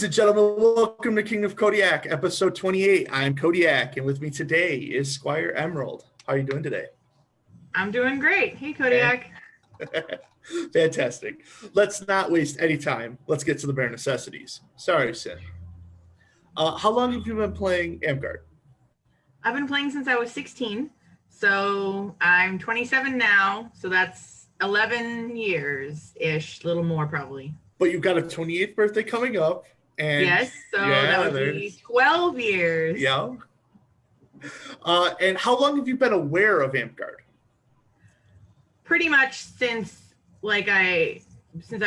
and gentlemen, welcome to King of Kodiak, episode 28. I'm Kodiak, and with me today is Squire Emerald. How are you doing today? I'm doing great. Hey, Kodiak. Fantastic. Let's not waste any time. Let's get to the bare necessities. Sorry, Sin. How long have you been playing Amgard? I've been playing since I was 16, so I'm 27 now, so that's 11 years-ish, a little more probably. But you've got a 28th birthday coming up. And yes, so that would be 12 years. Yeah. And how long have you been aware of Amgard? Pretty much since I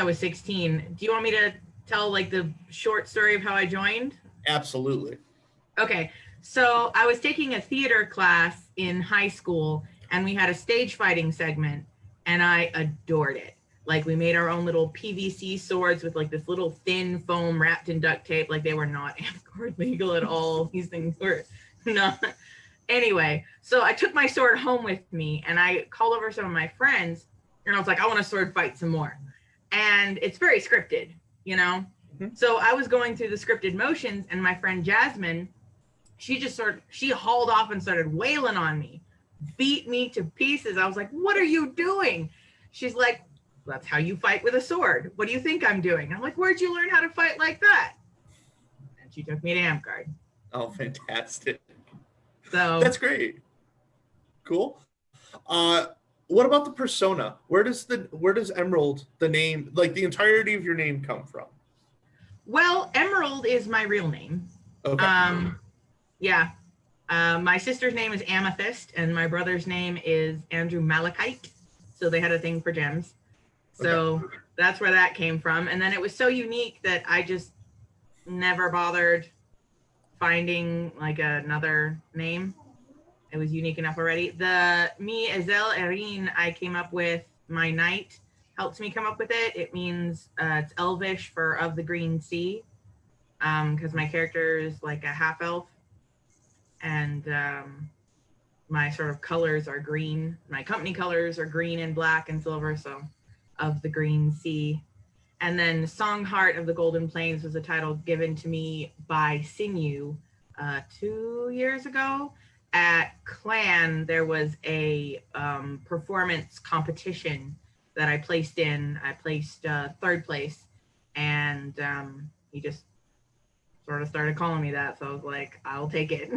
was 16. Do you want me to tell like the short story of how I joined? Absolutely. Okay, so I was taking a theater class in high school, and we had a stage fighting segment, and I adored it. Like, we made our own little PVC swords with like this little thin foam wrapped in duct tape. Like, they were not Amgard legal at all. These things were not. Anyway, so I took my sword home with me, and I called over some of my friends, and I was like, I want to sword fight some more. And it's very scripted, you know? Mm-hmm. So I was going through the scripted motions, and my friend Jasmine, she hauled off and started wailing on me, beat me to pieces. I was like, what are you doing? She's like, that's how you fight with a sword. What do you think I'm doing? I'm like, where'd you learn how to fight like that? And she took me to Amgard. Oh, fantastic. So that's great. Cool. What about the persona? Where does Emerald, the name, like the entirety of your name, come from? Well, Emerald is my real name. Okay. Yeah. My sister's name is Amethyst, and my brother's name is Andrew Malachite. So they had a thing for gems. So that's where that came from. And then it was so unique that I just never bothered finding like another name. It was unique enough already. Ezel Erin, I came up with, my knight helps me come up with it. It means it's Elvish for of the green sea, because my character is like a half elf, and my sort of colors are green. My company colors are green and black and silver, so of the green sea. And then Song Heart of the Golden Plains was a title given to me by Sinew 2 years ago. At Clan, there was a performance competition that I placed in. I placed third place, and he just sort of started calling me that, so I was like, I'll take it.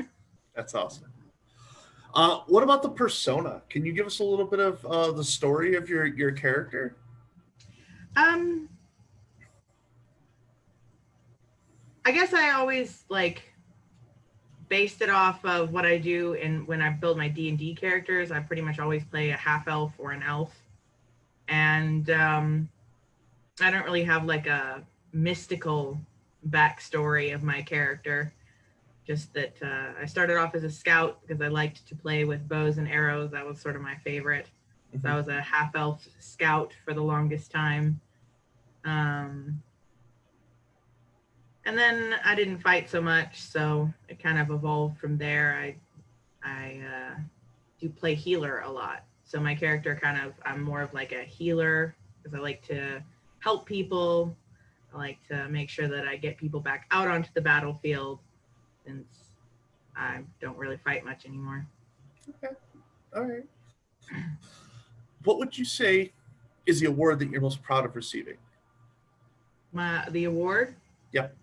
That's awesome. What about the persona? Can you give us a little bit of the story of your character? I guess I always based it off of what I do, and when I build my D&D characters, I pretty much always play a half elf or an elf, and I don't really have like a mystical backstory of my character. Just that I started off as a scout because I liked to play with bows and arrows. That was sort of my favorite. Mm-hmm. So I was a half elf scout for the longest time. And then I didn't fight so much, so it kind of evolved from there. I do play healer a lot. So my character I'm more of like a healer because I like to help people. I like to make sure that I get people back out onto the battlefield, since I don't really fight much anymore. Okay. All right. What would you say is the award that you're most proud of receiving? The award? Yep.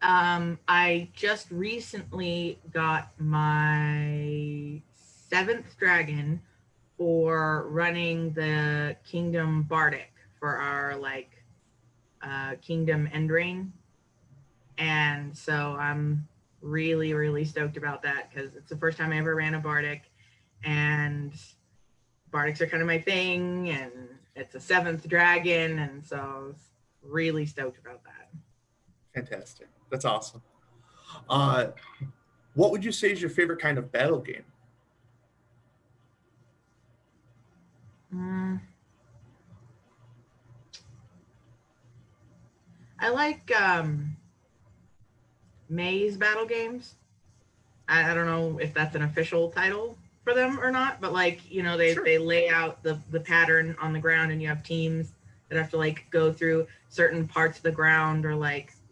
I just recently got my 7th dragon for running the Kingdom Bardic for our Kingdom Endrain. And so I'm really, really stoked about that because it's the first time I ever ran a Bardic, and Bardics are kind of my thing, and it's a 7th dragon, and so I was really stoked about that. Fantastic. That's awesome. What would you say is your favorite kind of battle game? I like maze battle games. I don't know if that's an official title for them or not, but sure. They lay out the pattern on the ground, and you have teams that have to go through certain parts of the ground, or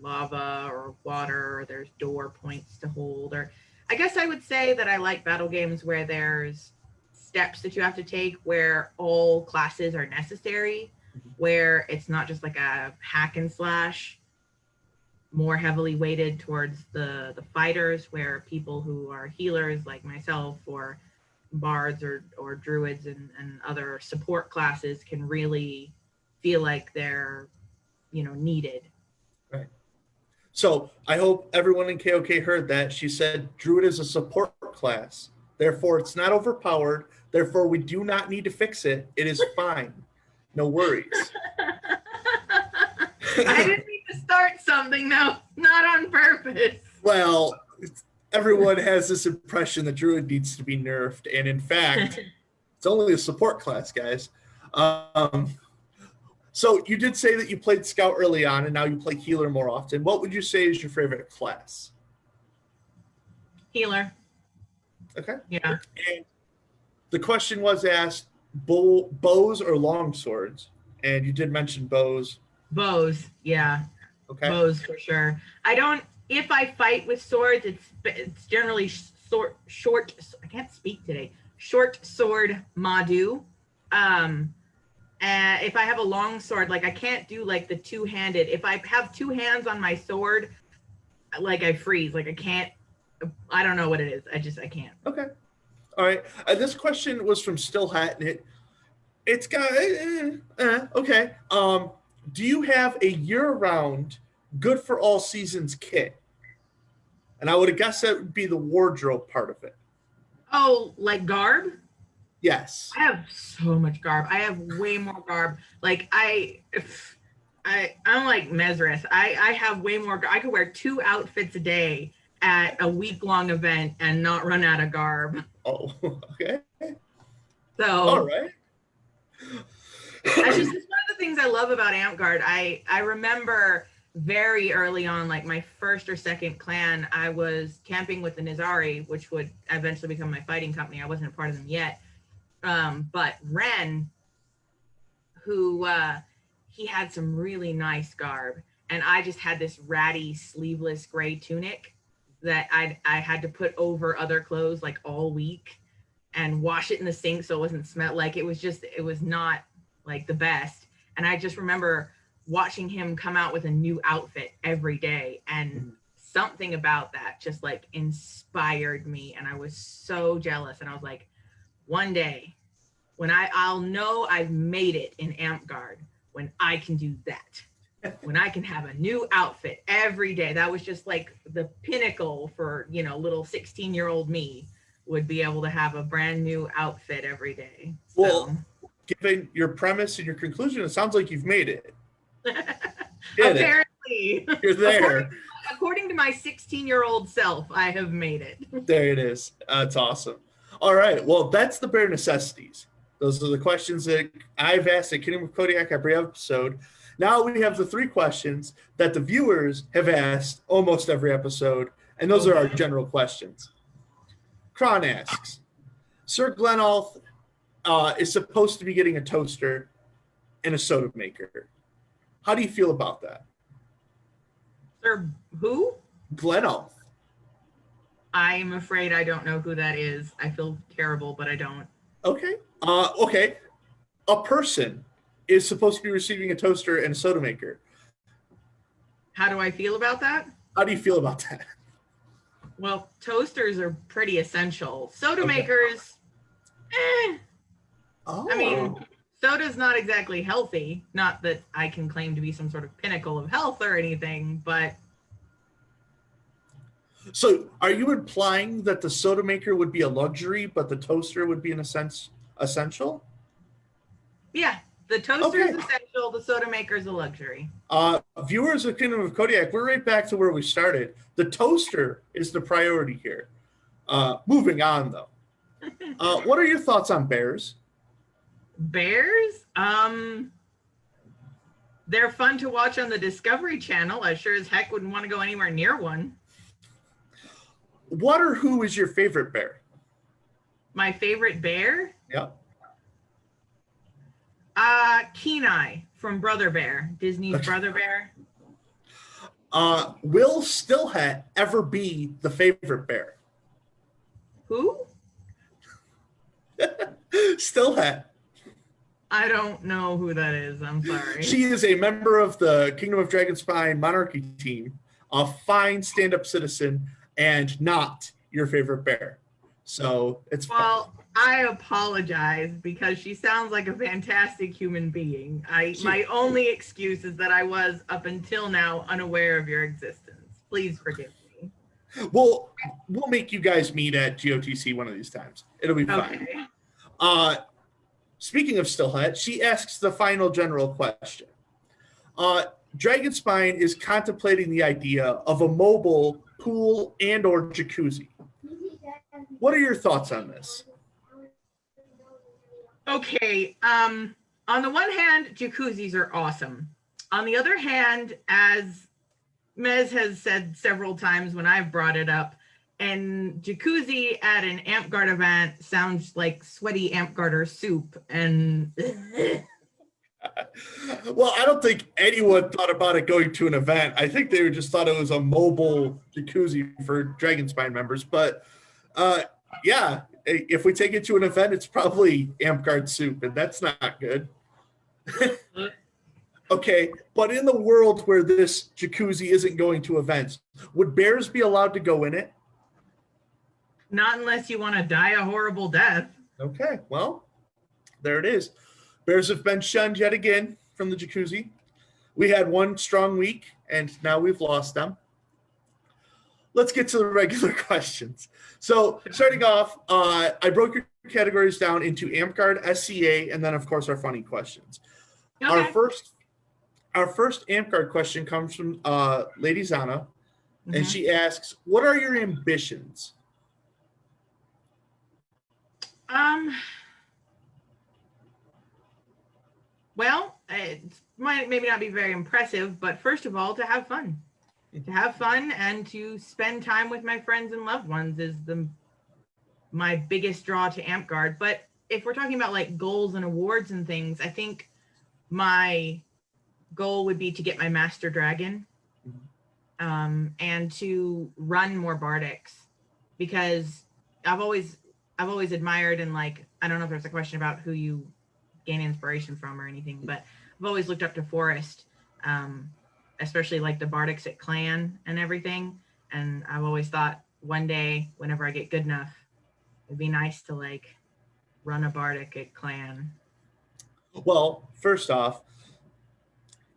lava or water, or there's door points to hold. Or I guess I would say that I like battle games where there's steps that you have to take, where all classes are necessary, where it's not just like a hack and slash, more heavily weighted towards the fighters, where people who are healers like myself, or bards or druids and other support classes can really feel like they're, needed. Right. So I hope everyone in KOK heard that. She said Druid is a support class. Therefore, it's not overpowered. Therefore, we do not need to fix it. It is fine. No worries. I didn't mean to start something, no, not on purpose. Well, everyone has this impression that Druid needs to be nerfed. And in fact, it's only a support class, guys. So you did say that you played Scout early on, and now you play Healer more often. What would you say is your favorite class? Healer. Okay. Yeah. And the question was asked, bows or long swords? And you did mention bows. Bows, yeah. Okay. Bows for sure. If I fight with swords, it's generally short. I can't speak today. Short sword Madu. And if I have a long sword, like I can't do like the two-handed. If I have two hands on my sword, like I freeze. Like I don't know what it is. I can't. Okay. All right. This question was from Still Hat, and it's got okay. Do you have a year-round, good for all seasons kit? And I would have guessed that would be the wardrobe part of it. Oh, like garb? Yes. I have so much garb. I have way more garb. Like I'm like Mesrith. I have way more. I could wear 2 outfits a day at a week-long event and not run out of garb. Oh, okay. So all right. That's just one of the things I love about Amtgard. I remember very early on, like my first or second clan, I was camping with the Nizari, which would eventually become my fighting company. I wasn't a part of them yet. But Ren, who he had some really nice garb, and I just had this ratty sleeveless gray tunic that I had to put over other clothes like all week and wash it in the sink so it wasn't smell like it was not like the best. And I just remember watching him come out with a new outfit every day, and something about that just like inspired me, and I was so jealous. And I was like, one day when I'll know I've made it in Amtgard when I can do that, when I can have a new outfit every day. That was just like the pinnacle for, little 16-year-old me, would be able to have a brand new outfit every day. Well, given your premise and your conclusion, it sounds like you've made it. Apparently. You're there. According to my 16-year-old self, I have made it. There it is. That's awesome. All right. Well, that's the bare necessities. Those are the questions that I've asked at Kingdom of Kodiak every episode. Now we have the 3 questions that the viewers have asked almost every episode, and those are our general questions. Kron asks, Sir Glenolf is supposed to be getting a toaster and a soda maker. How do you feel about that? Sir who? Glenolf. I'm afraid I don't know who that is. I feel terrible, but I don't. Okay. Okay. A person is supposed to be receiving a toaster and a soda maker. How do I feel about that? How do you feel about that? Well, toasters are pretty essential. Soda makers, Oh. I mean, soda's not exactly healthy. Not that I can claim to be some sort of pinnacle of health or anything, but... So are you implying that the soda maker would be a luxury, but the toaster would be, in a sense, essential? Yeah, the toaster is essential. The soda maker is a luxury. Viewers of Kingdom of Kodiak, we're right back to where we started. The toaster is the priority here. Moving on, though. What are your thoughts on bears? Bears? They're fun to watch on the Discovery Channel. I sure as heck wouldn't want to go anywhere near one. What or who is your favorite bear? My favorite bear? Yep. Kenai from Brother Bear, Disney's Brother Bear. Will Stillhat ever be the favorite bear? Who? Stillhat. I don't know who that is. I'm sorry. She is a member of the Kingdom of Dragonspine Monarchy team, a fine stand-up citizen, and not your favorite bear. So it's well, I apologize because she sounds like a fantastic human being. My only excuse is that I was up until now unaware of your existence. Please forgive me. We'll make you guys meet at GOTC one of these times. It'll be fine. Okay. Speaking of Stillhat, she asks the final general question. Dragonspine is contemplating the idea of a mobile pool and or jacuzzi. What are your thoughts on this? Okay. On the one hand, jacuzzis are awesome. On the other hand, as Mez has said several times when I've brought it up, and jacuzzi at an Amtgard event sounds like sweaty Amtgarder soup. And well, I don't think anyone thought about it going to an event. I think they just thought it was a mobile jacuzzi for Dragonspine members. But yeah, if we take it to an event, it's probably Amtgard soup, and that's not good. Okay, but in the world where this jacuzzi isn't going to events, would bears be allowed to go in it? Not unless you want to die a horrible death. Okay, well, there it is. Bears have been shunned yet again from the jacuzzi. We had one strong week, and now we've lost them. Let's get to the regular questions. So starting off, I broke your categories down into Amtgard, SCA, and then, of course, our funny questions. Okay. Our first Amtgard question comes from Lady Zana, and she asks, what are your ambitions? Well, it might maybe not be very impressive, but first of all, to have fun. To have fun and to spend time with my friends and loved ones is my biggest draw to Amtgard. But if we're talking about like goals and awards and things, I think my goal would be to get my Master Dragon, and to run more Bardics, because I've always admired, and like, I don't know if there's a question about who you gain inspiration from or anything, but I've always looked up to Forrest, especially like the Bardics at Clan and everything. And I've always thought one day, whenever I get good enough, it'd be nice to like run a Bardic at Clan. Well, first off,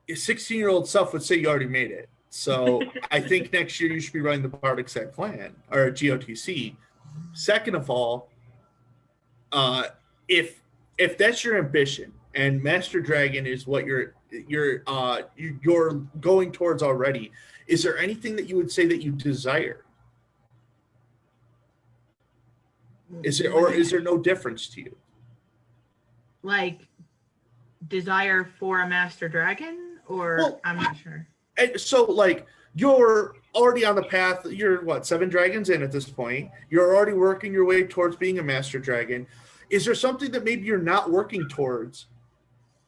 your 16-year-old self would say you already made it. So I think next year you should be running the Bardics at Clan or at GOTC. Second of all, if that's your ambition and Master Dragon is what you're going towards already, is there anything that you would say that you desire? Is there no difference to you? Like desire for a Master Dragon, or well, I'm not sure. And so like you're already on the path, you're what, 7 dragons in at this point. You're already working your way towards being a Master Dragon. Is there something that maybe you're not working towards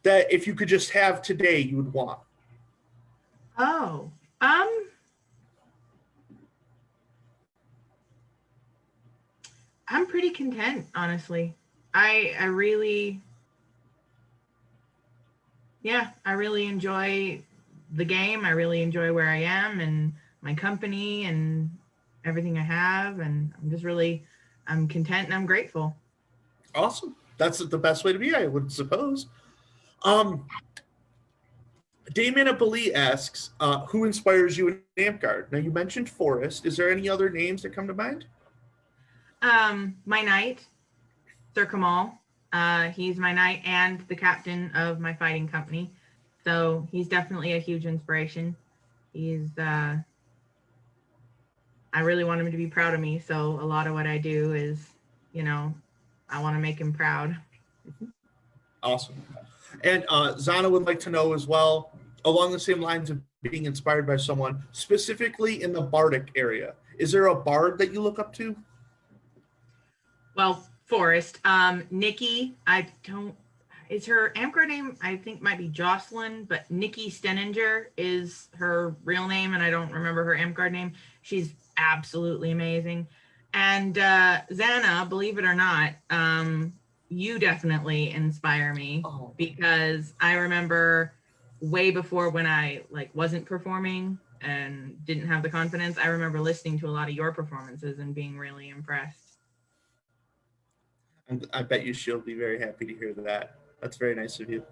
that if you could just have today, you would want? Oh, I'm pretty content, honestly. I really enjoy the game. I really enjoy where I am and my company and everything I have. And I'm content and I'm grateful. Awesome. That's the best way to be, I would suppose. Damon Abali asks, who inspires you in Amtgard? Now, you mentioned Forrest. Is there any other names that come to mind? My knight, Sir Kamal. He's my knight and the captain of my fighting company. So he's definitely a huge inspiration. I really want him to be proud of me. So a lot of what I do is, I want to make him proud. Awesome. And Zana would like to know as well, along the same lines of being inspired by someone, specifically in the Bardic area, is there a bard that you look up to? Well, Forrest. Nikki, is her Amcard name, I think might be Jocelyn, but Nikki Steninger is her real name, and I don't remember her Amcard name. She's absolutely amazing. And Xana, believe it or not, you definitely inspire me because I remember way before when I like wasn't performing and didn't have the confidence, I remember listening to a lot of your performances and being really impressed. I bet you she'll be very happy to hear that. That's very nice of you.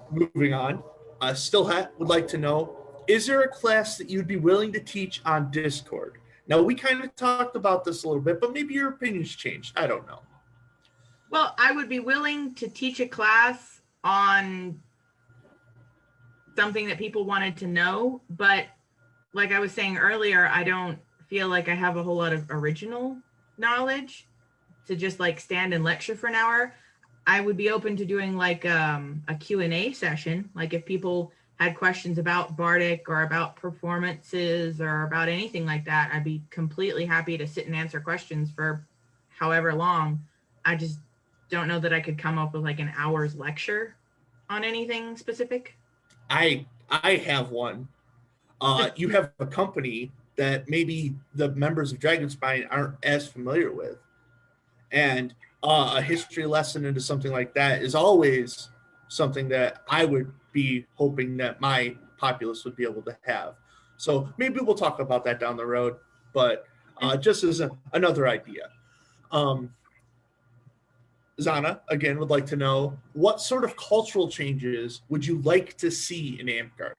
Moving on, Stillhat would like to know, is there a class that you'd be willing to teach on Discord? Now, we kind of talked about this a little bit, but maybe your opinion's changed. I don't know. Well, I would be willing to teach a class on something that people wanted to know, but like I was saying earlier, I don't feel like I have a whole lot of original knowledge to just like stand and lecture for an hour. I would be open to doing like a Q&A session. Like if people had questions about Bardic or about performances or about anything like that, I'd be completely happy to sit and answer questions for however long. I just don't know that I could come up with like an hour's lecture on anything specific. I have one. You have a company that maybe the members of Dragon Spine aren't as familiar with. And a history lesson into something like that is always something that I would be hoping that my populace would be able to have. So maybe we'll talk about that down the road, but just as another idea. Xana, again, would like to know, what sort of cultural changes would you like to see in Amcard?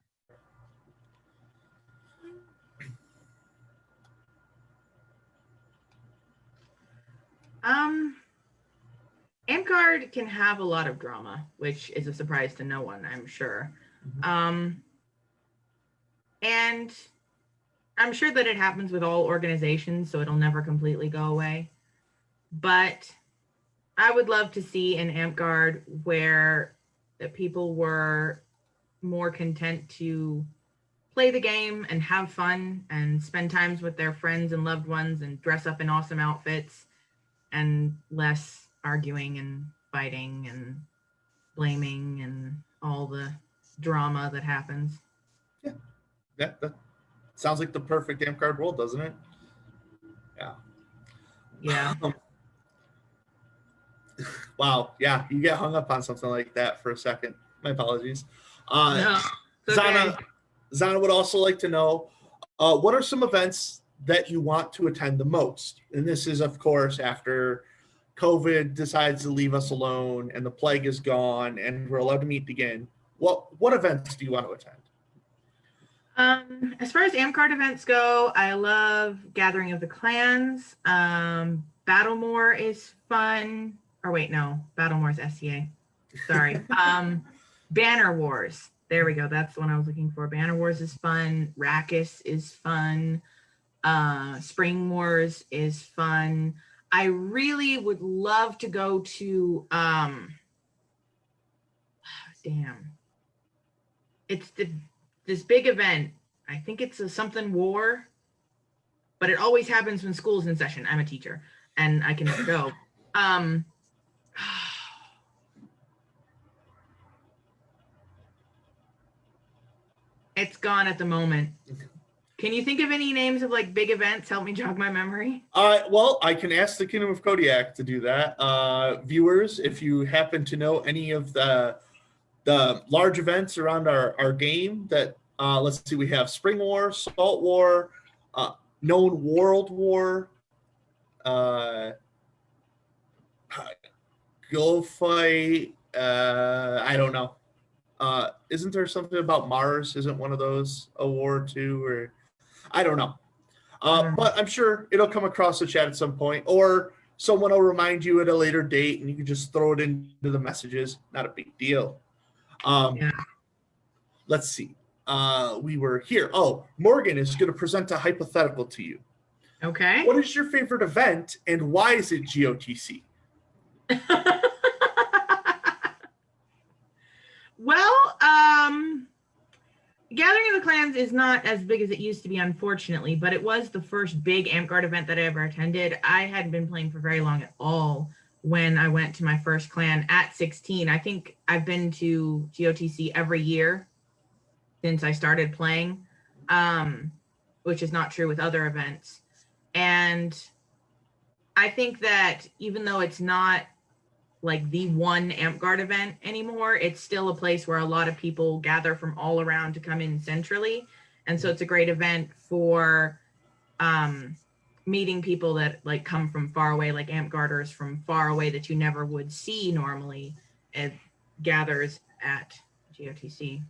Amcard can have a lot of drama, which is a surprise to no one, I'm sure. And I'm sure that it happens with all organizations, so it'll never completely go away. But I would love to see an Amcard where the people were more content to play the game and have fun and spend times with their friends and loved ones and dress up in awesome outfits and less arguing and fighting and blaming and all the drama that happens. Yeah, that sounds like the perfect Amcard world, doesn't it? Yeah. Yeah. Wow. Yeah, you get hung up on something like that for a second. My apologies. No, it's okay. Xana would also like to know, what are some events that you want to attend the most? And this is, of course, after COVID decides to leave us alone and the plague is gone and we're allowed to meet again. What events do you want to attend? As far as Amcard events go, I love Gathering of the Clans. Battlemore is fun. Or wait, no, Battlemore is SCA. Sorry. Banner Wars. There we go. That's the one I was looking for. Banner Wars is fun. Rakkus is fun. Spring Wars is fun. I really would love to go to it's this big event. I think it's a something war, but it always happens when school's in session. I'm a teacher and I can never go. It's gone at the moment. Can you think of any names of like big events? Help me jog my memory. Well, I can ask the Kingdom of Kodiak to do that. Viewers, if you happen to know any of the large events around our game, that let's see, we have Spring War, Salt War, Known World War, Go Fight. I don't know. Isn't there something about Mars? Isn't one of those a war too? Or I don't know. But I'm sure it'll come across the chat at some point, or someone will remind you at a later date and you can just throw it into the messages. Not a big deal. Let's see. We were here. Oh, Morgan is going to present a hypothetical to you. Okay. What is your favorite event and why is it GOTC? Well, Gathering of the Clans is not as big as it used to be, unfortunately, but it was the first big Amcard event that I ever attended. I hadn't been playing for very long at all when I went to my first clan at 16. I think I've been to GOTC every year since I started playing, which is not true with other events. And I think that even though it's not like the one AmpGuard event anymore, it's still a place where a lot of people gather from all around to come in centrally. And so it's a great event for meeting people that like come from far away, like AmpGuarders from far away that you never would see normally. It gathers at GOTC.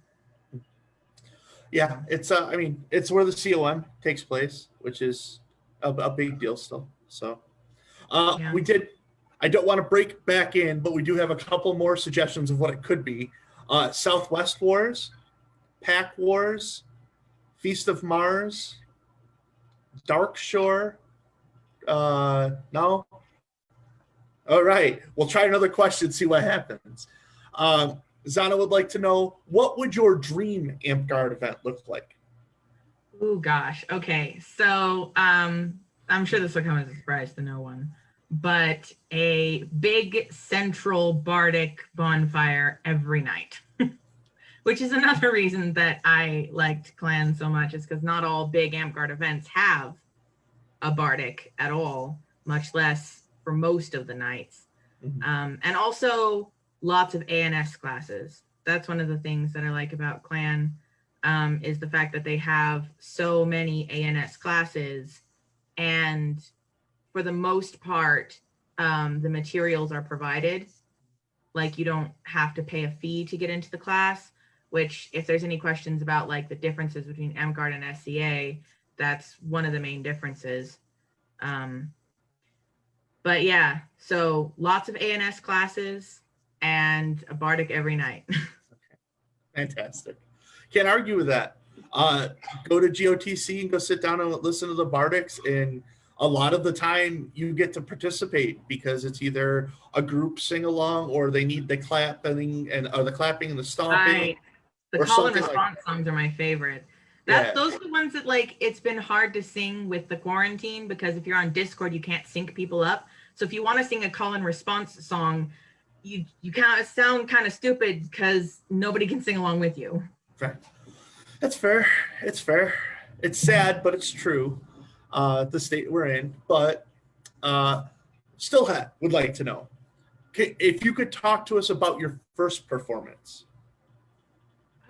Yeah, it's I mean, it's where the COM takes place, which is a big deal still. So Yeah. we did. I don't want to break back in, but we do have a couple more suggestions of what it could be. Southwest Wars, Pack Wars, Feast of Mars, Dark Shore. No. All right. We'll try another question, see what happens. Zana would like to know, what would your dream AmpGuard event look like? Oh gosh. Okay. So I'm sure this will come as a surprise to no one, but a big central bardic bonfire every night. Which is another reason that I liked Clan so much, is because not all big AmpGuard events have a bardic at all, much less for most of the nights. Mm-hmm. And also lots of ANS classes. That's one of the things that I like about Clan, is the fact that they have so many ANS classes, and for the most part, the materials are provided. Like, you don't have to pay a fee to get into the class, which, if there's any questions about like the differences between AmpGuard and SCA, that's one of the main differences. But yeah, so lots of ANS classes and a bardic every night. Okay. Fantastic. Can't argue with that. Go to GOTC and go sit down and listen to the bardics, and a lot of the time you get to participate because it's either a group sing along or they need the clapping and the clapping and the stomping. Right. The call and response songs are my favorite. Those are the ones that, like, it's been hard to sing with the quarantine, because if you're on Discord, you can't sync people up. So if you want to sing a call and response song, you kind of sound kind of stupid because nobody can sing along with you. Right. That's fair. It's fair. It's sad, but it's true. The state we're in, but still would like to know, if you could talk to us about your first performance.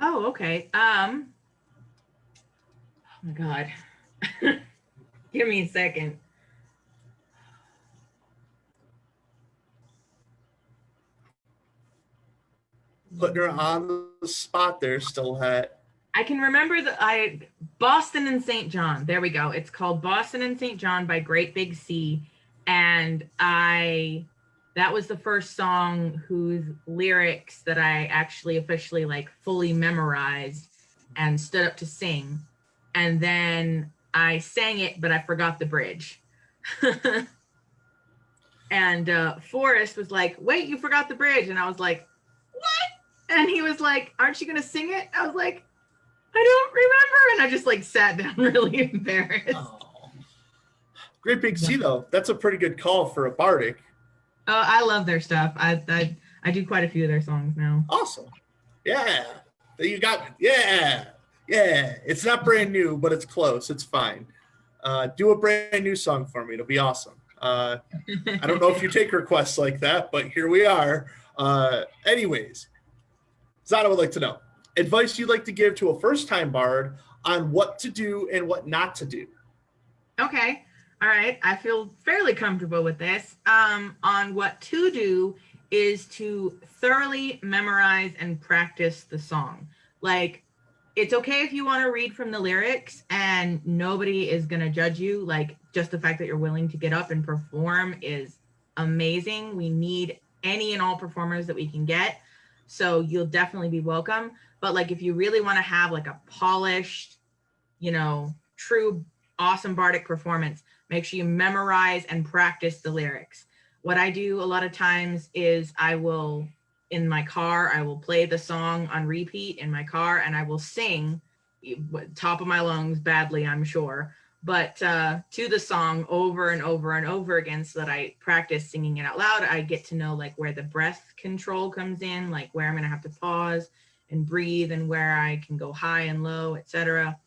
Oh, okay. Oh my God. Give me a second. Putting her on the spot there, still I can remember Boston and St. John. There we go. It's called Boston and St. John by Great Big Sea. And that was the first song whose lyrics that I actually officially like fully memorized and stood up to sing. And then I sang it, but I forgot the bridge. And Forrest was like, wait, you forgot the bridge. And I was like, what? And he was like, aren't you going to sing it? I was like, I don't remember. And I just like sat down really embarrassed. Oh. Great Big Sea, though. That's a pretty good call for a bardic. Oh, I love their stuff. I do quite a few of their songs now. Awesome. Yeah. You got, yeah. It's not brand new, but it's close. It's fine. Do a brand new song for me. It'll be awesome. I don't know if you take requests like that, but here we are. Anyways, Zana would like to know, advice you'd like to give to a first-time bard on what to do and what not to do. Okay. All right. I feel fairly comfortable with this. On what to do is to thoroughly memorize and practice the song. Like, it's okay if you want to read from the lyrics and nobody is going to judge you. Like, just the fact that you're willing to get up and perform is amazing. We need any and all performers that we can get. So you'll definitely be welcome. But like, if you really want to have like a polished, true, awesome bardic performance, make sure you memorize and practice the lyrics. What I do a lot of times is in my car, I will play the song on repeat in my car, and I will sing top of my lungs badly, I'm sure, but to the song over and over and over again, so that I practice singing it out loud. I get to know like where the breath control comes in, like where I'm going to have to pause and breathe, and where I can go high and low, etc.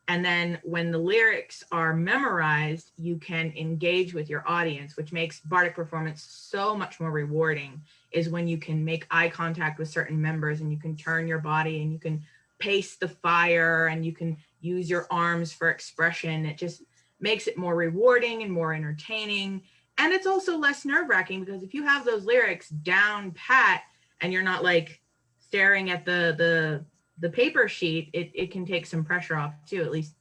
And then when the lyrics are memorized, you can engage with your audience, which makes bardic performance so much more rewarding, is when you can make eye contact with certain members, and you can turn your body, and you can pace the fire, and you can use your arms for expression. It just makes it more rewarding and more entertaining. And it's also less nerve-wracking, because if you have those lyrics down pat and you're not like staring at the paper sheet, it can take some pressure off too, at least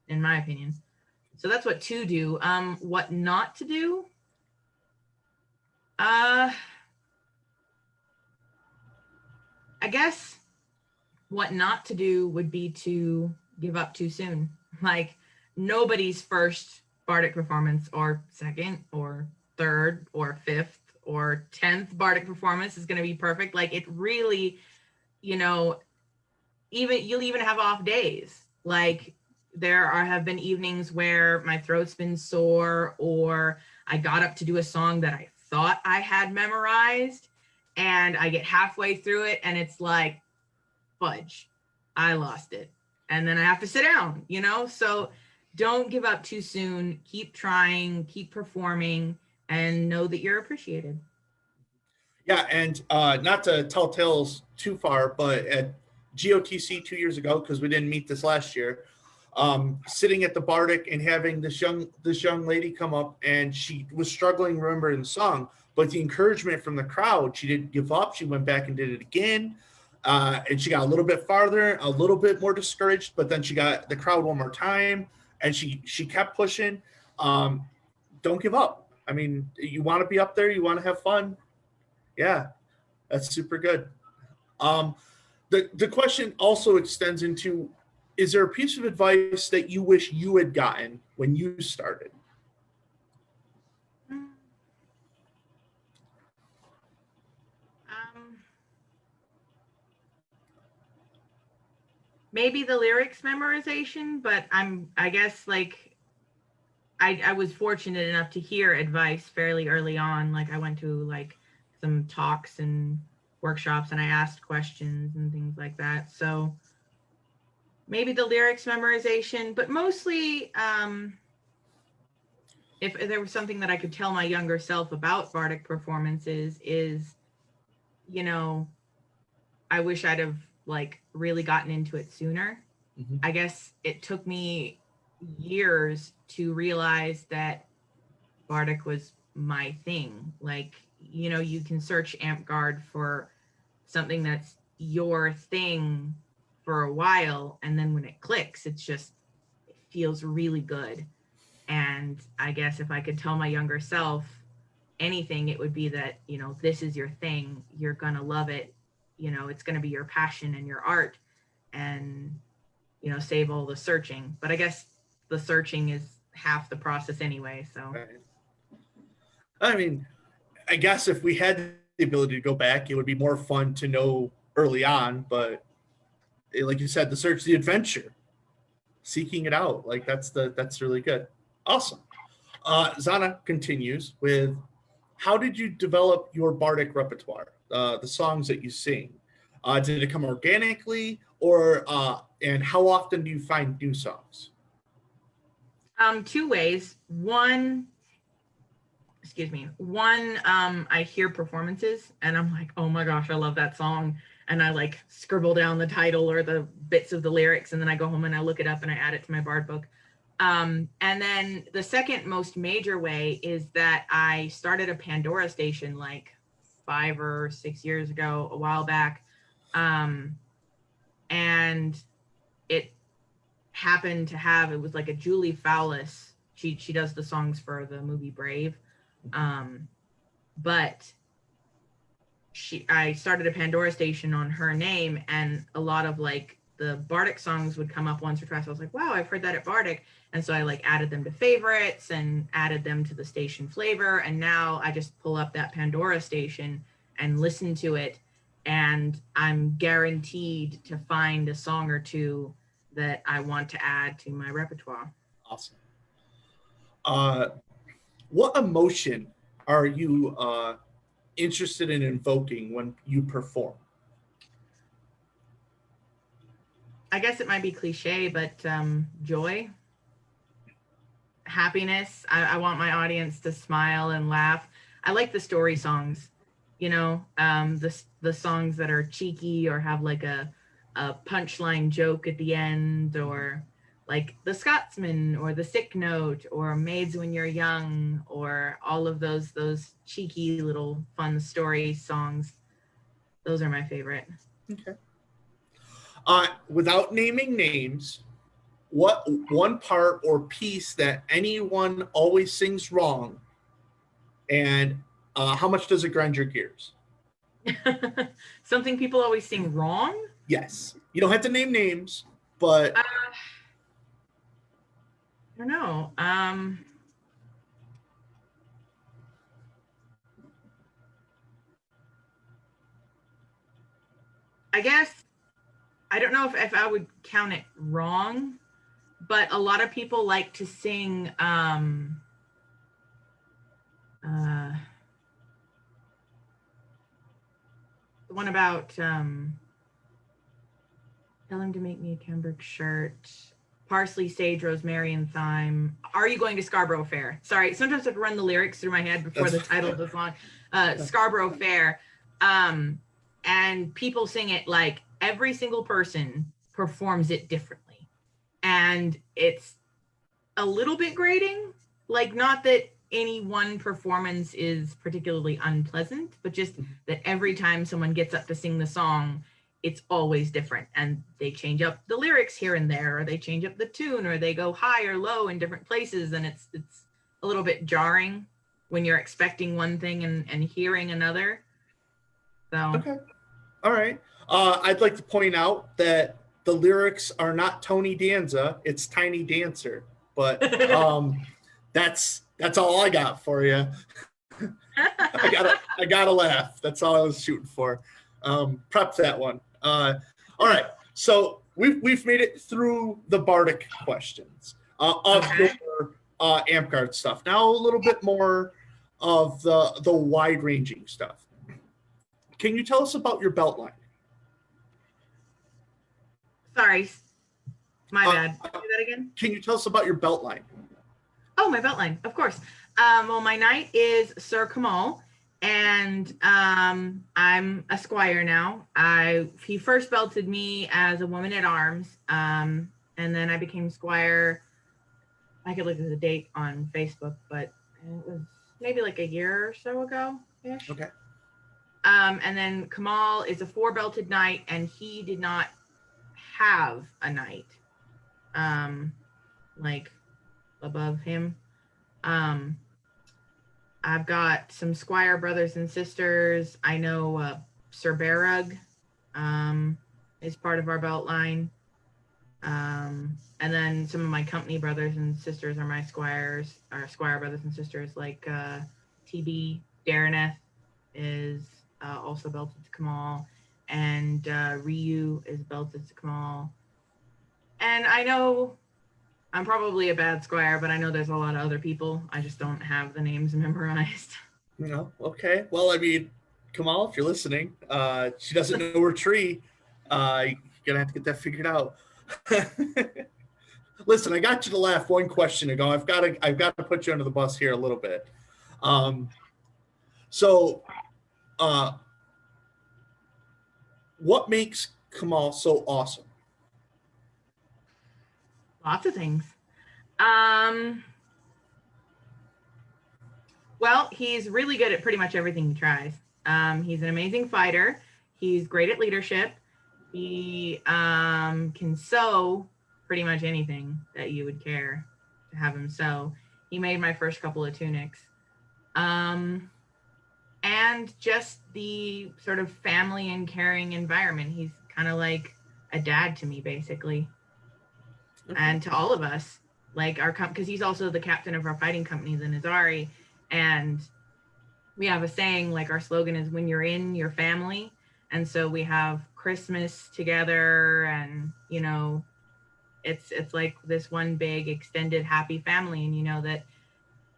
in my opinion. So that's what to do. What not to do? I guess what not to do would be to give up too soon. Like, nobody's first bardic performance or second or third or fifth or 10th bardic performance is going to be perfect. Like, it really, you know, you'll even have off days. Like, have been evenings where my throat's been sore, or I got up to do a song that I thought I had memorized, and I get halfway through it and it's like, fudge, I lost it. And then I have to sit down, So don't give up too soon. Keep trying, keep performing, and know that you're appreciated. Yeah, and not to tell tales too far, but at GOTC 2 years ago, because we didn't meet this last year, sitting at the Bardic and having this young lady come up, and she was struggling remembering the song, but the encouragement from the crowd, she didn't give up. She went back and did it again, and she got a little bit farther, a little bit more discouraged, but then she got the crowd one more time, and she kept pushing. Don't give up. I mean, you want to be up there, you want to have fun. Yeah, that's super good. The question also extends into, is there a piece of advice that you wish you had gotten when you started? Maybe the lyrics memorization, but I guess like I was fortunate enough to hear advice fairly early on. Like, I went to like some talks and workshops, and I asked questions and things like that. So maybe the lyrics memorization, but mostly if there was something that I could tell my younger self about bardic performances is, I wish I'd have like really gotten into it sooner. Mm-hmm. I guess it took me years to realize that bardic was my thing. Like, you can search AmpGuard for something that's your thing for a while, and then when it clicks, it feels really good. And I guess if I could tell my younger self anything, it would be that, this is your thing. You're going to love it. It's going to be your passion and your art, and, save all the searching. But I guess the searching is half the process anyway. So, right. I mean, I guess if we had the ability to go back, it would be more fun to know early on. But like you said, the search, the adventure, seeking it out, like that's really good. Awesome. Zana continues with, how did you develop your bardic repertoire, the songs that you sing? Did it come organically, or and how often do you find new songs? Two ways. One, I hear performances and I'm like, oh my gosh, I love that song. And I like scribble down the title or the bits of the lyrics, and then I go home and I look it up and I add it to my bard book. And then the second most major way is that I started a Pandora station like 5 or 6 years ago, a while back. And it happened to have, it was like a Julie Fowlis. She does the songs for the movie Brave. But I started a Pandora station on her name, and a lot of like the bardic songs would come up once or twice. I was like, wow, I've heard that at bardic. And so I like added them to favorites and added them to the station flavor. And now I just pull up that Pandora station and listen to it, and I'm guaranteed to find a song or two that I want to add to my repertoire. Awesome. Uh, what emotion are you interested in invoking when you perform? I guess it might be cliche, but joy, happiness. I want my audience to smile and laugh. I like the story songs, the songs that are cheeky or have like a punchline joke at the end, or like The Scotsman or The Sick Note or Maids When You're Young, or all of those cheeky little fun story songs. Those are my favorite. Okay. Without naming names, what one part or piece that anyone always sings wrong, and how much does it grind your gears? Something people always sing wrong? Yes. You don't have to name names, but I don't know. I guess I don't know if I would count it wrong, but a lot of people like to sing uh, the one about tell him to make me a cambric shirt, parsley, sage, rosemary, and thyme. Are you going to Scarborough Fair? Sorry, sometimes I have to run the lyrics through my head before the title of the song. Scarborough Fair. And people sing it like every single person performs it differently. And it's a little bit grating. Like, not that any one performance is particularly unpleasant, but just that every time someone gets up to sing the song, it's always different. And they change up the lyrics here and there, or they change up the tune, or they go high or low in different places. And it's a little bit jarring when you're expecting one thing and hearing another. So okay. All right. I'd like to point out that the lyrics are not Tony Danza, it's Tiny Dancer. But that's all I got for you. I gotta laugh. That's all I was shooting for. Prep that one. All right. So we've made it through the Bardic questions of your amp guard stuff. Now a little bit more of the wide ranging stuff. Can you tell us about your belt line? Sorry, my bad. Do that again. Can you tell us about your belt line? Oh, my belt line, of course. Well, my knight is Sir Kamal, and I'm a squire now. He first belted me as a woman at arms, and then I became squire. I could look at the date on Facebook, but it was maybe like a year or so ago-ish. Okay. And then Kamal is a 4-belted knight, and he did not have a knight like above him. I've got some squire brothers and sisters. I know Sir Barug is part of our belt line. And then some of my company brothers and sisters are my squires, or squire brothers and sisters, like TB Dareneth is also belted to Kamal, and Ryu is belted to Kamal. And I know I'm probably a bad squire, but I know there's a lot of other people. I just don't have the names memorized. No, okay. Well, I mean, Kamal, if you're listening, she doesn't know her tree. You're gonna have to get that figured out. Listen, I got you to laugh one question ago. I've got to put you under the bus here a little bit. So, what makes Kamal so awesome? Lots of things. Well, he's really good at pretty much everything he tries. He's an amazing fighter. He's great at leadership. He can sew pretty much anything that you would care to have him sew. He made my first couple of tunics. And just the sort of family and caring environment. He's kind of like a dad to me, basically. Okay. And to all of us, like because he's also the captain of our fighting company, the Nizari. And we have a saying, like our slogan is, when you're in your family. And so we have Christmas together, and, you know, it's like this one big extended happy family. And you know that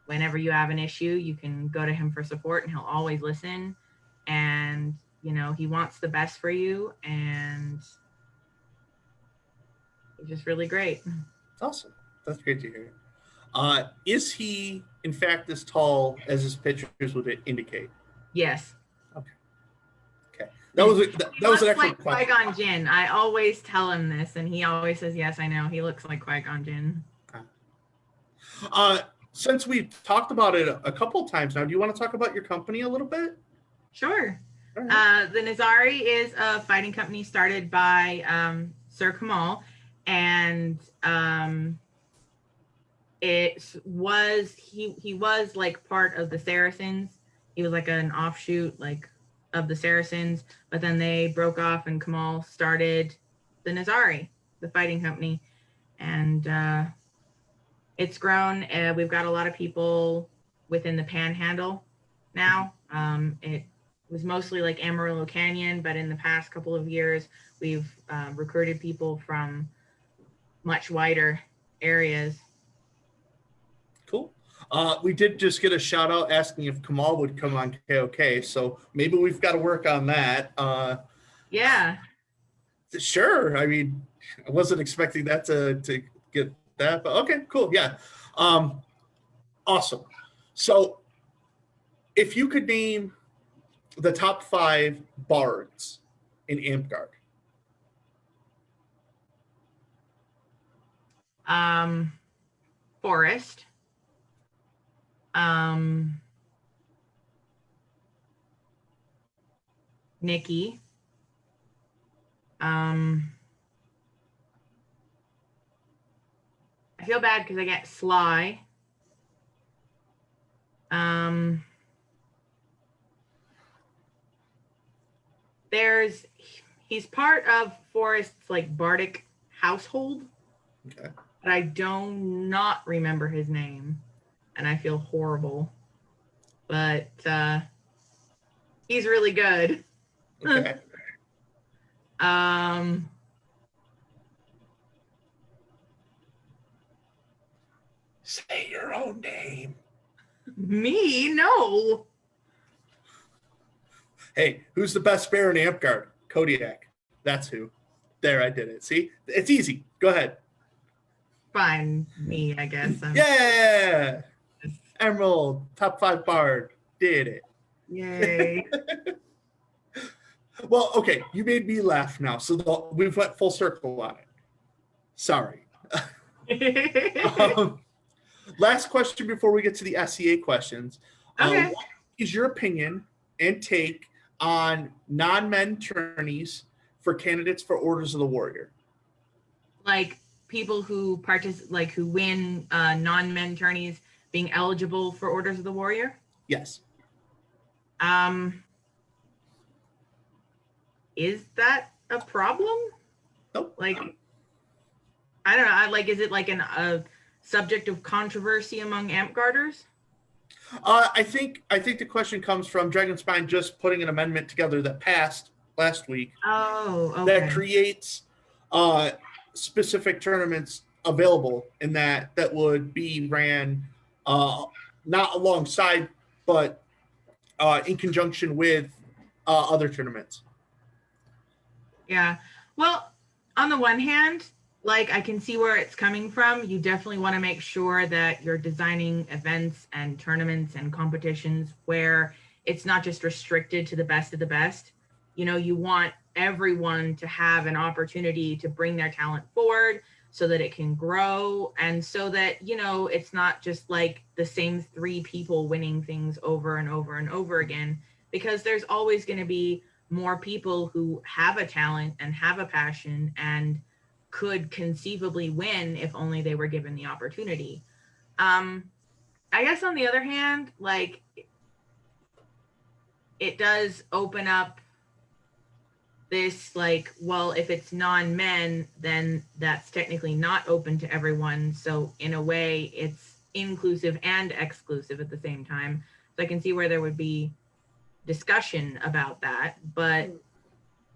whenever you have an issue, you can go to him for support and he'll always listen. And, he wants the best for you, and he's just really great. Awesome. That's great to hear. Is he, in fact, as tall as his pictures would indicate? Yes. Okay. Okay. That was an excellent like question. Qui-Gon Jinn. I always tell him this, and he always says, "Yes, I know." He looks like Qui-Gon Jinn. Since we've talked about it a couple of times now, do you want to talk about your company a little bit? Sure. Right. The Nizari is a fighting company started by Sir Kamal, and he was like part of the Saracens. He was like an offshoot of the Saracens, but then they broke off and Kamal started the Nizari, the fighting company, and it's grown. We've got a lot of people within the Panhandle now. It was mostly like Amarillo Canyon, but in the past couple of years, we've recruited people from much wider areas. Cool. We did just get a shout out asking if Kamal would come on KOK, so maybe we've got to work on that. Yeah. Sure. I mean, I wasn't expecting that to get that, but okay, cool. Yeah. Awesome. So if you could name the top 5 bards in Amtgard. Forest. Nikki. I feel bad because I get Sly. He's part of Forrest's like bardic household. Okay. But I do not remember his name, and I feel horrible. But he's really good. Okay. Say your own name. Me? No. Hey, who's the best bear in Amtgard? Kodiak. That's who. There, I did it. See? It's easy. Go ahead. Fine. Me, I guess. Yeah! Emerald, top 5 bard. Did it. Yay. Well, okay. You made me laugh now, so we've went full circle on it. Sorry. Last question before we get to the SEA questions. Okay. What is your opinion and take on non-men tourneys for candidates for Orders of the Warrior? Like people who who win non-men tourneys being eligible for Orders of the Warrior? Yes. Is that a problem? Nope. Like, I don't know. Is it like a subject of controversy among Amtgarders? I think the question comes from Dragonspine just putting an amendment together that passed last week. Oh, okay. That creates specific tournaments available in that would be ran not alongside, but in conjunction with other tournaments. Yeah. Well, on the one hand, I can see where it's coming from. You definitely want to make sure that you're designing events and tournaments and competitions where it's not just restricted to the best of the best. You want everyone to have an opportunity to bring their talent forward so that it can grow, and so that, it's not just like the same 3 people winning things over and over and over again, because there's always going to be more people who have a talent and have a passion and could conceivably win if only they were given the opportunity. I guess on the other hand, it does open up this well, if it's non-men, then that's technically not open to everyone. So in a way, it's inclusive and exclusive at the same time. So I can see where there would be discussion about that, but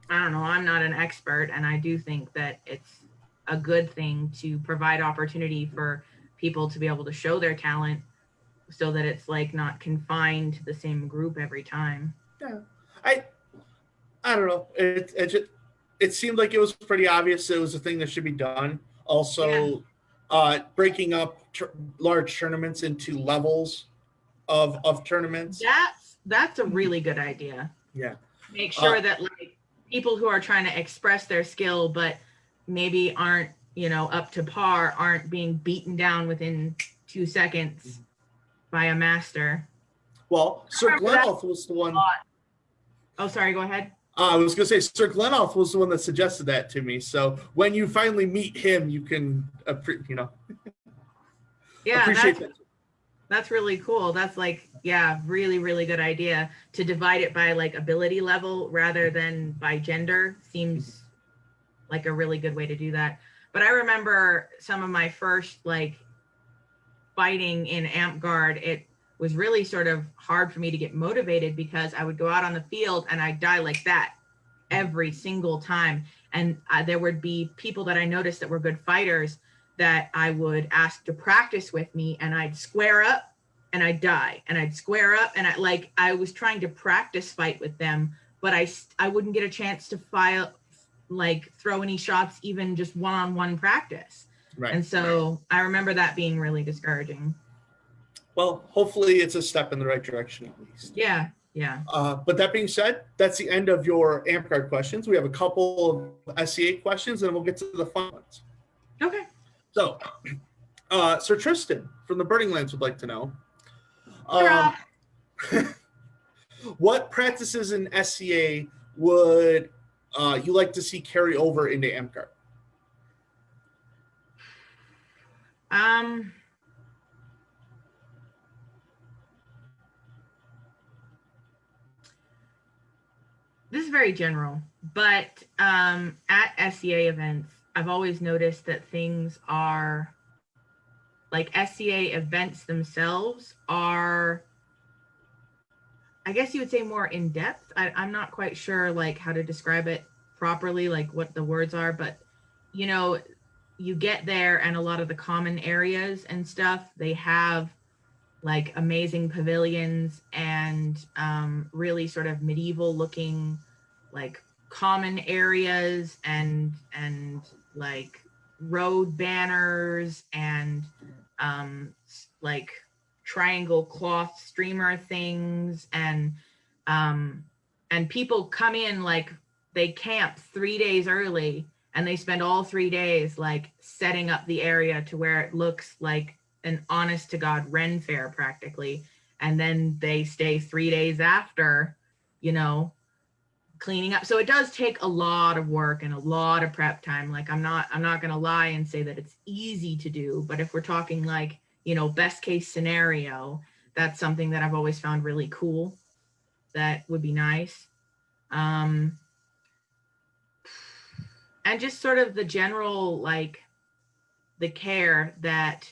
I don't know. I'm not an expert, and I do think that it's a good thing to provide opportunity for people to be able to show their talent so that it's like not confined to the same group every time. Yeah, I I don't know. It seemed like it was pretty obvious it was a thing that should be done. Yeah. Also, breaking up large tournaments into levels of tournaments. That's a really good idea. Yeah. Make Uh, sure that like people who are trying to express their skill but maybe aren't, up to par, aren't being beaten down within 2 seconds by a master. well, I Sir remember that Glenoff was the a one. lot. Oh, sorry, go ahead. I was going to say Sir Glenoff was the one that suggested that to me. So when you finally meet him, you can, Yeah, appreciate that. that's really cool. That's like, yeah, really, really good idea to divide it by like ability level rather than by gender. Seems like a really good way to do that. But I remember some of my first like fighting in Amp Guard. It was really sort of hard for me to get motivated because I would go out on the field and I'd die like that every single time. And there would be people that I noticed that were good fighters that I would ask to practice with me, and I'd square up and I'd die, and I'd square up, and I was trying to practice fight with them, but I wouldn't get a chance to throw any shots, even just one-on-one practice. Right. And so I remember that being really discouraging. Well, hopefully it's a step in the right direction at least. Yeah, yeah. But that being said, that's the end of your amp card questions. We have a couple of SCA questions, and we'll get to the fun ones. Okay. So, Sir Tristan from the Burning Lands would like to know, what practices in SCA would you like to see carry over into amp card? This is very general, but at SCA events, I've always noticed that things are like SCA events themselves are, I guess you would say, more in depth. I'm not quite sure like how to describe it properly, like what the words are, but you get there and a lot of the common areas and stuff, they have like amazing pavilions and really sort of medieval looking like common areas and like road banners and like triangle cloth streamer things and people come in like they camp 3 days early and they spend all 3 days like setting up the area to where it looks like an honest to God Ren fair practically. And then they stay 3 days after, cleaning up. So it does take a lot of work and a lot of prep time. Like I'm not going to lie and say that it's easy to do, but if we're talking like, best case scenario, that's something that I've always found really cool. That would be nice. And just sort of the general, like the care that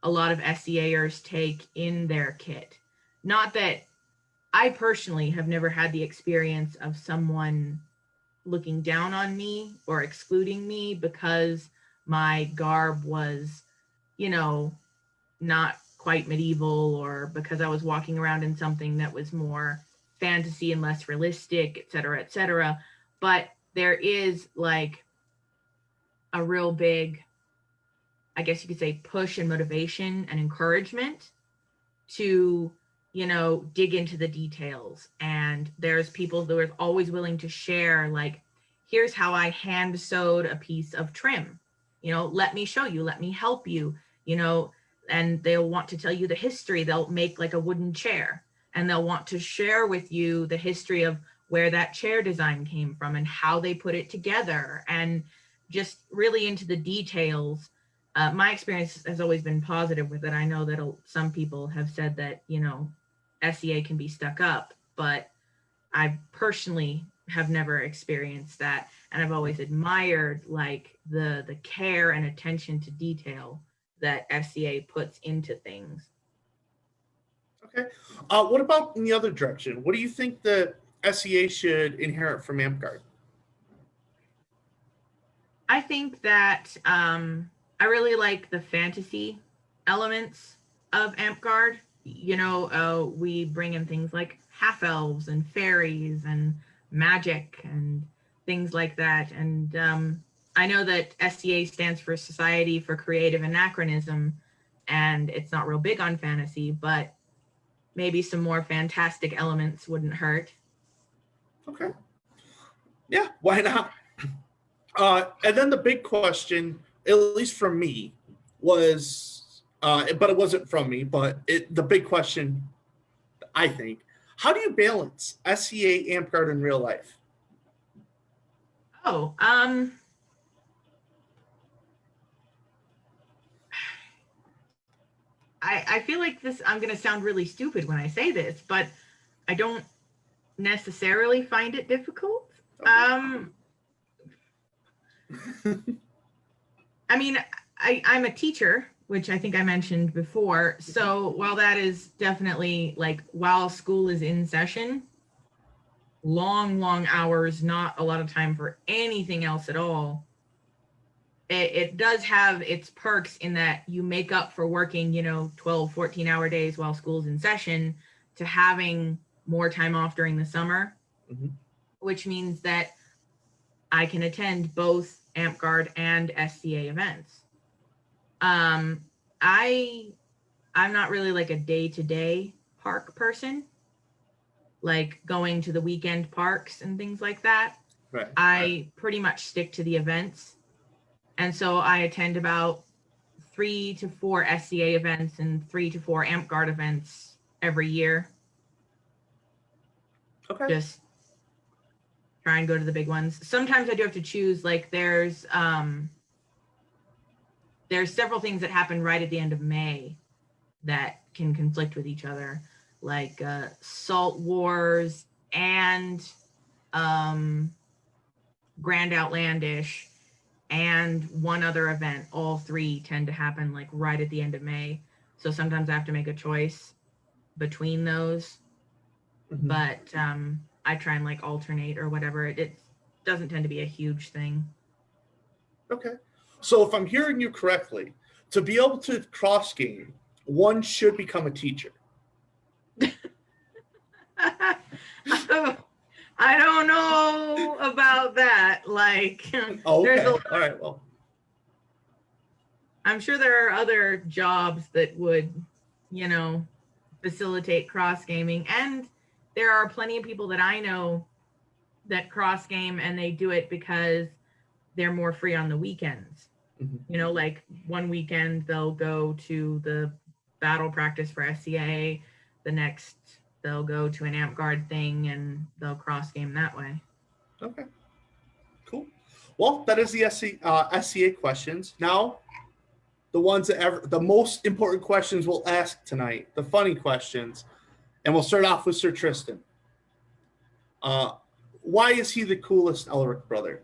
a lot of SCAers take in their kit. Not that I personally have never had the experience of someone looking down on me or excluding me because my garb was, not quite medieval, or because I was walking around in something that was more fantasy and less realistic, et cetera, et cetera. But there is like a real big, I guess you could say, push and motivation and encouragement to, dig into the details. And there's people who are always willing to share, like, here's how I hand sewed a piece of trim. Let me show you, let me help you, and they'll want to tell you the history. They'll make like a wooden chair and they'll want to share with you the history of where that chair design came from and how they put it together, and just really into the details. My experience has always been positive with it. I know that some people have said that, SCA can be stuck up, but I personally have never experienced that. And I've always admired like the care and attention to detail that SCA puts into things. Okay. What about in the other direction? What do you think the SCA should inherit from AmpGuard? I think that I really like the fantasy elements of AmpGuard. we bring in things like half elves and fairies and magic and things like that. And I know that SCA stands for Society for Creative Anachronism, and it's not real big on fantasy, but maybe some more fantastic elements wouldn't hurt. Okay. Yeah, why not? And then the big question, at least from me, was, but it wasn't from me, but the big question, I think, how do you balance SCA Amp Guard in real life? Oh, I feel like I'm going to sound really stupid when I say this, but I don't necessarily find it difficult. Okay. I mean, I'm a teacher, which I think I mentioned before. So while that is definitely like while school is in session, long hours, not a lot of time for anything else at all. It does have its perks in that you make up for working, 12, 14-hour days while school's in session to having more time off during the summer, mm-hmm. which means that I can attend both Amp Guard and SCA events. I'm not really like a day-to-day park person, like going to the weekend parks and things like that. Right. I pretty much stick to the events. And so I attend about 3 to 4 SCA events and 3 to 4 Amp Guard events every year. Okay. Just try and go to the big ones. Sometimes I do have to choose, like there's several things that happen right at the end of May that can conflict with each other, like Salt Wars and Grand Outlandish and one other event. All three tend to happen like right at the end of May. So sometimes I have to make a choice between those. Mm-hmm. But I try and like alternate or whatever. It doesn't tend to be a huge thing. Okay. So if I'm hearing you correctly, to be able to cross game, one should become a teacher. I don't know about that. Like, oh, okay. All right. Well, I'm sure there are other jobs that would, facilitate cross gaming, and there are plenty of people that I know that cross game, and they do it because they're more free on the weekends. Mm-hmm. Like one weekend they'll go to the battle practice for SCA, the next they'll go to an Amp Guard thing, and they'll cross game that way. Okay, cool. Well, that is the SCA questions. Now, the most important questions we'll ask tonight, the funny questions, and we'll start off with Sir Tristan. Why is he the coolest Elric brother?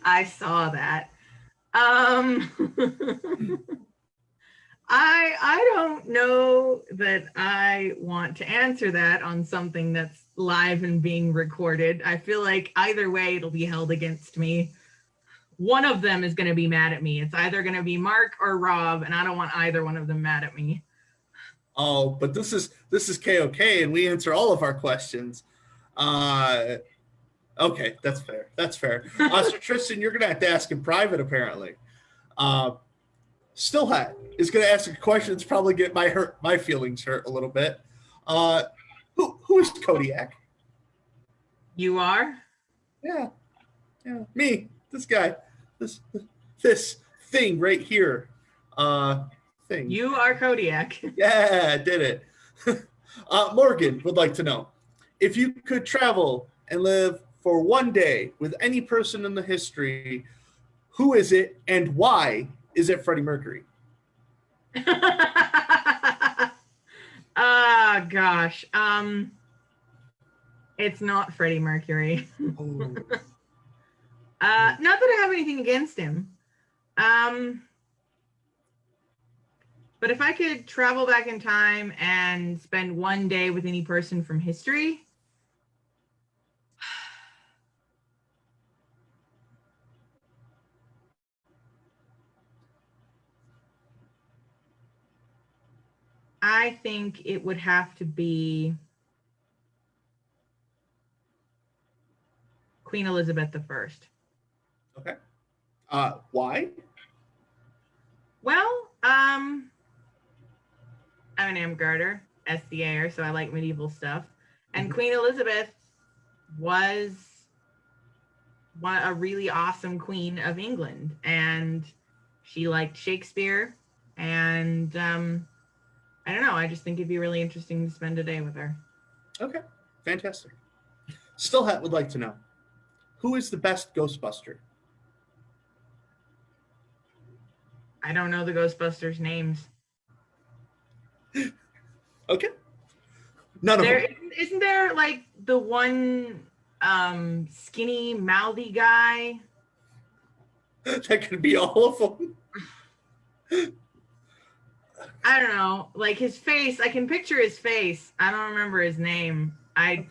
I saw that. I don't know that I want to answer that on something that's live and being recorded. I feel like either way it'll be held against me. One of them is going to be mad at me. It's either going to be Mark or Rob, and I don't want either one of them mad at me. Oh, but this is KOK, and we answer all of our questions. Okay, that's fair. That's fair. Sir Tristan, you're going to have to ask in private, apparently. Stillhat is going to ask a question that's probably get my feelings hurt a little bit. Who is Kodiak? You are? Yeah, me. This guy. This thing right here. Thing. You are Kodiak. Yeah, did it. Morgan would like to know, if you could travel and live for one day with any person in the history, who is it and why is it Freddie Mercury? Gosh. It's not Freddie Mercury. Not that I have anything against him. But if I could travel back in time and spend one day with any person from history, I think it would have to be Queen Elizabeth I. Okay. Why? Well, I'm an Amgarter, SCAer, so I like medieval stuff. And Queen Elizabeth was a really awesome queen of England, and she liked Shakespeare. And I don't know, I just think it'd be really interesting to spend a day with her. Okay, fantastic. Stillhat would like to know, who is the best Ghostbuster? I don't know the Ghostbusters names. Okay. None of There them. isn't there like the one skinny mouthy guy? That could be all of them. I don't know, like his face. I can picture his face. I don't remember his name. I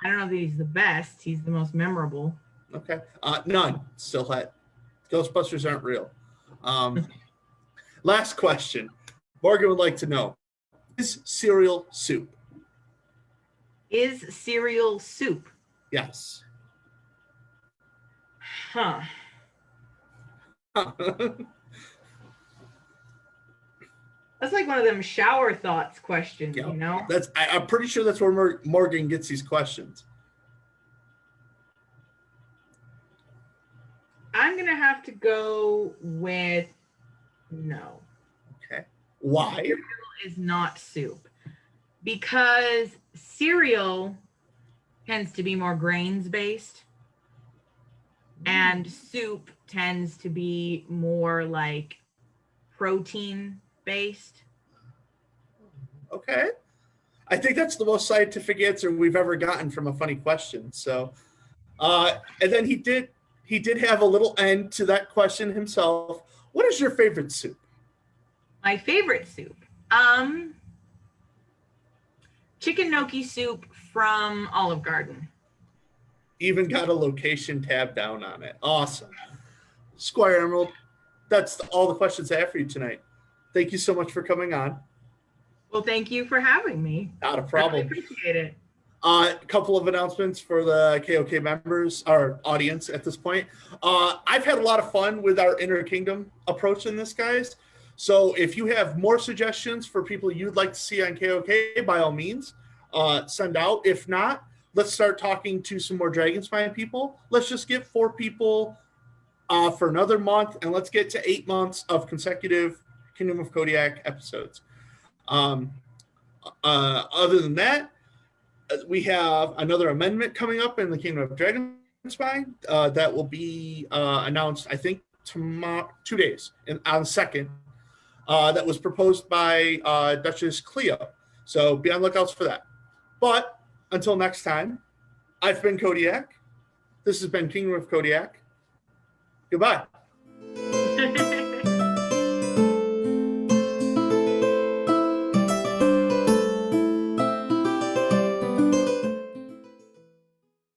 don't know that he's the best. He's the most memorable. Okay. None. Stillhat. Ghostbusters aren't real. Last question. Morgan would like to know, is cereal soup? Is cereal soup? Yes. Huh. That's like one of them shower thoughts questions, Yeah. you know? I'm pretty sure that's where Morgan gets these questions. I'm going to have to go with no. Okay. Why? Cereal is not soup. Because cereal tends to be more grains based, and soup tends to be more like protein based. Okay. I think that's the most scientific answer we've ever gotten from a funny question. So, and then he did have a little end to that question himself. What is your favorite soup? My favorite soup, chicken gnocchi soup from Olive Garden. Even got a location tab down on it. Awesome. Squire Emerald, that's all the questions I have for you tonight. Thank you so much for coming on. Well, thank you for having me. Not a problem. I really appreciate it. A couple of announcements for the KOK members, our audience at this point. I've had a lot of fun with our Inner Kingdom approach in this, guys. So if you have more suggestions for people you'd like to see on KOK, by all means, send out. If not, let's start talking to some more Dragonspine people. Let's just get 4 people for another month, and let's get to 8 months of consecutive Kingdom of Kodiak episodes. Other than that, we have another amendment coming up in the Kingdom of Dragonspine that will be announced, I think, tomorrow, 2 days, on the 2nd. That was proposed by Duchess Cleo. So be on lookouts for that. But until next time, I've been Kodiak. This has been Kingdom of Kodiak. Goodbye.